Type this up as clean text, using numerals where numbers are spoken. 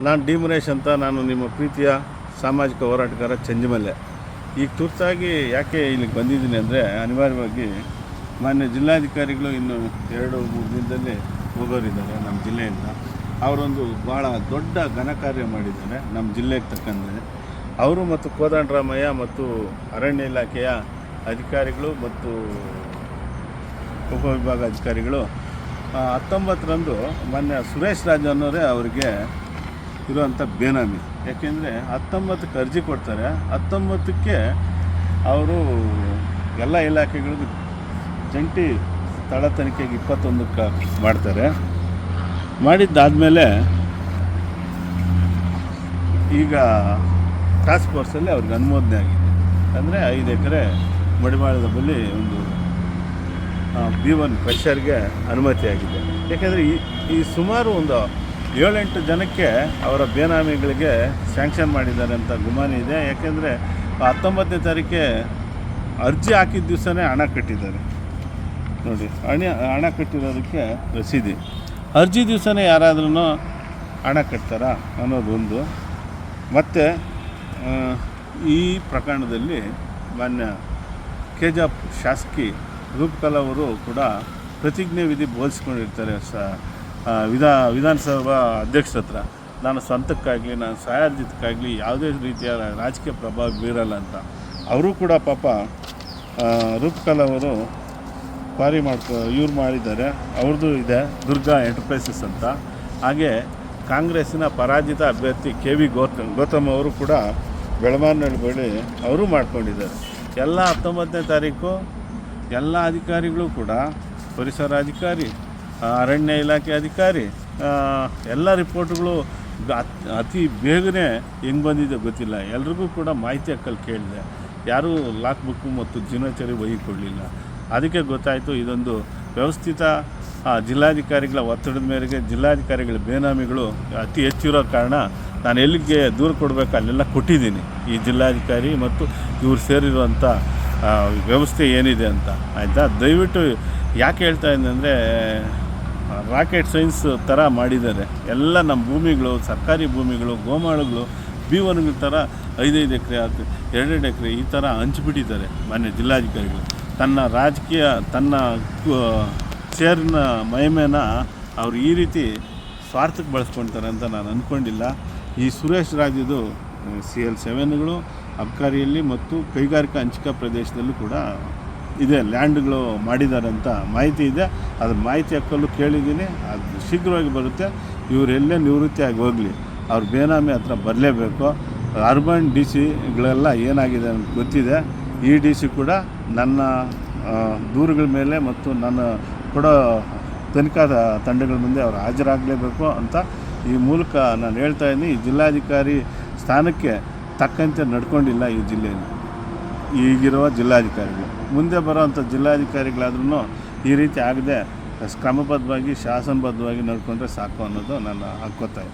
ನಾನು ಡಿ ಮುನೇಶ್ ಅಂತ. ನಾನು ನಿಮ್ಮ ಪ್ರೀತಿಯ ಸಾಮಾಜಿಕ ಹೋರಾಟಗಾರ ಚಂಜಿಮಲ್ಲೆ. ಈಗ ತುರ್ತಾಗಿ ಯಾಕೆ ಇಲ್ಲಿಗೆ ಬಂದಿದ್ದೀನಿ ಅಂದರೆ, ಅನಿವಾರ್ಯವಾಗಿ ಮಾನ್ಯ ಜಿಲ್ಲಾಧಿಕಾರಿಗಳು ಇನ್ನು 2-3 ದಿನದಲ್ಲಿ ಹೋಗೋರಿದ್ದಾರೆ ನಮ್ಮ ಜಿಲ್ಲೆಯಿಂದ. ಅವರೊಂದು ಭಾಳ ದೊಡ್ಡ ಘನಕಾರ್ಯ ಮಾಡಿದ್ದಾರೆ ನಮ್ಮ ಜಿಲ್ಲೆಗೆ ತಕ್ಕಂತೆ. ಅವರು ಮತ್ತು ಕೋದಂಡರಾಮಯ್ಯ ಮತ್ತು ಅರಣ್ಯ ಇಲಾಖೆಯ ಅಧಿಕಾರಿಗಳು ಮತ್ತು ಉಪವಿಭಾಗ ಅಧಿಕಾರಿಗಳು 19ರಂದು ಮಾನ್ಯ ಸುರೇಶ್ ರಾಜ್ ಅನ್ನೋರೇ ಅವರಿಗೆ ಇರುವಂಥ ಬೇನಾಮಿ. ಯಾಕೆಂದರೆ 19ಕ್ಕೆ ಅರ್ಜಿ ಕೊಡ್ತಾರೆ, 19ಕ್ಕೆ ಅವರು ಎಲ್ಲ ಇಲಾಖೆಗಳಿಗೂ ಜಂಟಿ ಸ್ಥಳ ತನಿಖೆಗೆ 21ಕ್ಕೆ ಮಾಡ್ತಾರೆ. ಮಾಡಿದ್ದಾದಮೇಲೆ ಈಗ ಟಾಸ್ಕ್ ಫೋರ್ಸಲ್ಲಿ ಅವ್ರಿಗೆ ಅನುಮೋದನೆ ಆಗಿದೆ. ಅಂದರೆ 5 ಎಕರೆ ಮಡಿವಾಳದ ಬಳಿ ಒಂದು B1 ಕ್ರಷರ್ಗೆ ಅನುಮತಿಯಾಗಿದೆ. ಯಾಕೆಂದರೆ ಈ ಸುಮಾರು ಒಂದು 7-8 ಜನಕ್ಕೆ ಅವರ ಬೇನಾಮಿಗಳಿಗೆ ಸ್ಯಾಂಕ್ಷನ್ ಮಾಡಿದ್ದಾರೆ ಅಂತ ಗುಮಾನಿ ಇದೆ. ಯಾಕೆಂದರೆ 19ನೇ ತಾರೀಕೆ ಅರ್ಜಿ ಹಾಕಿದ ದಿವಸನೇ ಹಣ ಕಟ್ಟಿದ್ದಾರೆ ನೋಡಿ. ಹಣ ಕಟ್ಟಿರೋದಕ್ಕೆ ರಸೀದಿ. ಅರ್ಜಿ ದಿವಸನೇ ಯಾರಾದ್ರೂ ಹಣ ಕಟ್ತಾರಾ ಅನ್ನೋದು ಒಂದು. ಮತ್ತು ಈ ಪ್ರಕರಣದಲ್ಲಿ ಮಾನ್ಯ ಕೆಜಾಪ್ ಶಾಸಕಿ ರೂಪಕಲಾ ಅವರು ಕೂಡ ಪ್ರತಿಜ್ಞೆ ವಿಧಿ ಬೋಧಿಸ್ಕೊಂಡಿರ್ತಾರೆ ವಿಧಾನಸಭಾ ಅಧ್ಯಕ್ಷರ ಹತ್ರ. ನಾನು ಸ್ವಂತಕ್ಕಾಗಲಿ, ನಾನು ಸಹಾಯಾರ್ಜಿತಕ್ಕಾಗಲಿ ಯಾವುದೇ ರೀತಿಯ ರಾಜಕೀಯ ಪ್ರಭಾವ ಬೀರಲ್ಲ ಅಂತ. ಅವರು ಕೂಡ ಪಾಪ ರೂಪಕಲಾ ಅವರು ಕ್ವಾರಿ ಇವ್ರು ಮಾಡಿದ್ದಾರೆ. ಅವ್ರದ್ದು ಇದೆ ದುರ್ಗಾ ಎಂಟರ್ಪ್ರೈಸಸ್ ಅಂತ. ಹಾಗೆ ಕಾಂಗ್ರೆಸ್ಸಿನ ಪರಾಜಿತ ಅಭ್ಯರ್ಥಿ KV ಗೌತಮ್ ಅವರು ಕೂಡ ಬೆಳಮಾನಹಳ್ಳಿ ಬಳಿ ಅವರು ಮಾಡ್ಕೊಂಡಿದ್ದಾರೆ. ಎಲ್ಲ 19ನೇ ತಾರೀಕು ಎಲ್ಲ ಅಧಿಕಾರಿಗಳು ಕೂಡ, ಪರಿಸರ ಅಧಿಕಾರಿ, ಅರಣ್ಯ ಇಲಾಖೆ ಅಧಿಕಾರಿ, ಎಲ್ಲ ರಿಪೋರ್ಟ್ಗಳು ಅತಿ ಬೇಗನೆ ಹೆಂಗೆ ಬಂದಿದೆ ಗೊತ್ತಿಲ್ಲ. ಎಲ್ರಿಗೂ ಕೂಡ ಮಾಹಿತಿ ಹಕ್ಕಲ್ಲಿ ಕೇಳಿದೆ. ಯಾರೂ ಲಾಕ್ ಬುಕ್ಕು ಮತ್ತು ದಿನಚರಿ ಕೊಡಲಿಲ್ಲ. ಅದಕ್ಕೆ ಗೊತ್ತಾಯಿತು ಇದೊಂದು ವ್ಯವಸ್ಥಿತ ಜಿಲ್ಲಾಧಿಕಾರಿಗಳ ಒತ್ತಡದ ಮೇರೆಗೆ ಜಿಲ್ಲಾಧಿಕಾರಿಗಳ ಬೇನಾಮಿಗಳು ಅತಿ ಹೆಚ್ಚಿರೋ ಕಾರಣ ನಾನು ಎಲ್ಲಿಗೆ ದೂರು ಕೊಡಬೇಕು ಅಲ್ಲೆಲ್ಲ ಕೊಟ್ಟಿದ್ದೀನಿ. ಈ ಜಿಲ್ಲಾಧಿಕಾರಿ ಮತ್ತು ಇವ್ರು ಸೇರಿರುವಂಥ ವ್ಯವಸ್ಥೆ ಏನಿದೆ ಅಂತ, ಆಯಿತಾ. ದಯವಿಟ್ಟು ಯಾಕೆ ಹೇಳ್ತಾ ಇದ್ದೀನಿ ಅಂದರೆ, ರಾಕೆಟ್ ಸೈನ್ಸ್ ಥರ ಮಾಡಿದ್ದಾರೆ. ಎಲ್ಲ ನಮ್ಮ ಭೂಮಿಗಳು, ಸರ್ಕಾರಿ ಭೂಮಿಗಳು, ಗೋಮಾಳುಗಳು B1 ಥರ 5-5 ಎಕರೆ 2-2 ಎಕರೆ ಈ ಥರ ಹಂಚಿಬಿಟ್ಟಿದ್ದಾರೆ ಮಾನ್ಯ ಜಿಲ್ಲಾಧಿಕಾರಿಗಳು. ತನ್ನ ರಾಜಕೀಯ, ತನ್ನ ಚೇರ್ನ ಮಹಿಮೆನ ಅವ್ರು ಈ ರೀತಿ ಸ್ವಾರ್ಥಕ್ಕೆ ಬಳಸ್ಕೊಳ್ತಾರೆ ಅಂತ ನಾನು ಅಂದ್ಕೊಂಡಿಲ್ಲ. ಈ ಸುರೇಶ್ ರಾಜ್ಯದು CL7ಗಳು ಅಬ್ಕಾರಿಯಲ್ಲಿ ಮತ್ತು ಕೈಗಾರಿಕಾ ಹಂಚಿಕಾ ಪ್ರದೇಶದಲ್ಲೂ ಕೂಡ ಇದೆ, ಲ್ಯಾಂಡ್ಗಳು ಮಾಡಿದ್ದಾರೆ ಅಂತ ಮಾಹಿತಿ ಇದೆ. ಅದ್ರ ಮಾಹಿತಿ ಹಕ್ಕಲ್ಲೂ ಕೇಳಿದ್ದೀನಿ. ಅದು ಶೀಘ್ರವಾಗಿ ಬರುತ್ತೆ. ಇವರೆಲ್ಲೇ ನಿವೃತ್ತಿಯಾಗಿ ಹೋಗಲಿ, ಅವ್ರ ಬೇನಾಮಿ ಹತ್ರ ಬರಲೇಬೇಕು. ಅರ್ಬನ್ DC-ಗಳೆಲ್ಲ ಏನಾಗಿದೆ ಅಂತ ಗೊತ್ತಿದೆ. ಈ DC ಕೂಡ ನನ್ನ ದೂರುಗಳ ಮೇಲೆ ಮತ್ತು ನನ್ನ ಕೊಡೋ ತನಿಖಾ ತಂಡಗಳ ಮುಂದೆ ಅವರು ಹಾಜರಾಗಲೇಬೇಕು ಅಂತ ಈ ಮೂಲಕ ನಾನು ಹೇಳ್ತಾ ಇದ್ದೀನಿ. ಈ ಜಿಲ್ಲಾಧಿಕಾರಿ ಸ್ಥಾನಕ್ಕೆ ತಕ್ಕಂತೆ ನಡ್ಕೊಂಡಿಲ್ಲ ಈ ಜಿಲ್ಲೆಯಲ್ಲಿ ಈಗಿರುವ ಜಿಲ್ಲಾಧಿಕಾರಿಗಳು. ಮುಂದೆ ಬರೋವಂಥ ಜಿಲ್ಲಾಧಿಕಾರಿಗಳಾದ್ರೂ ಈ ರೀತಿ ಆಗದೆ ಕ್ರಮಬದ್ಧವಾಗಿ, ಶಾಸನಬದ್ಧವಾಗಿ ನಡ್ಕೊಂಡ್ರೆ ಸಾಕು ಅನ್ನೋದು ನನ್ನ ಒತ್ತಾಯ.